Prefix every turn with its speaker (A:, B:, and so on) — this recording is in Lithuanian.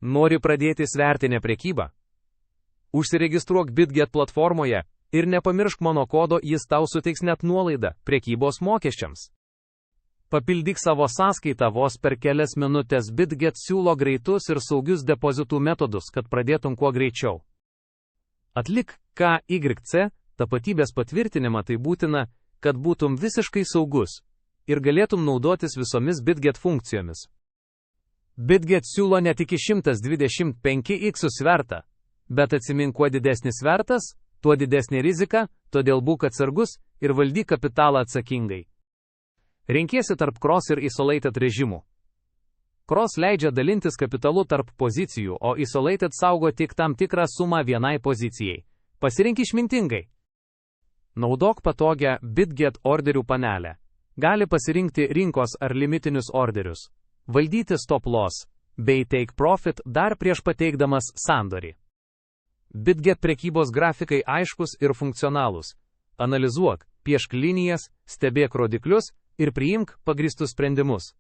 A: Nori pradėti svertinę prekybą? Užsiregistruok BitGet platformoje ir nepamiršk mano kodo, jis tau suteiks net nuolaidą prekybos mokesčiams. Papildyk savo sąskaitą vos per kelias minutės. BitGet siūlo greitus ir saugius depozitų metodus, kad pradėtum kuo greičiau. Atlik KYC tapatybės patvirtinimą, tai būtina, kad būtum visiškai saugus ir galėtum naudotis visomis BitGet funkcijomis. BitGet siūlo ne tik 125x svertą, bet atsimink, kuo didesnis svertas, tuo didesnė rizika, todėl būk atsargus ir valdyk kapitalą atsakingai. Renkiesi tarp Cross ir Isolated režimų. Cross leidžia dalintis kapitalu tarp pozicijų, o Isolated saugo tik tam tikrą sumą vienai pozicijai. Pasirink išmintingai. Naudok patogią BitGet orderių panelę. Gali pasirinkti rinkos ar limitinius orderius, valdyti stop loss bei take profit dar prieš pateikdamas sandorį. BitGet prekybos grafikai aiškus ir funkcionalūs. Analizuok, piešk linijas, stebėk rodiklius ir priimk pagrįstus sprendimus.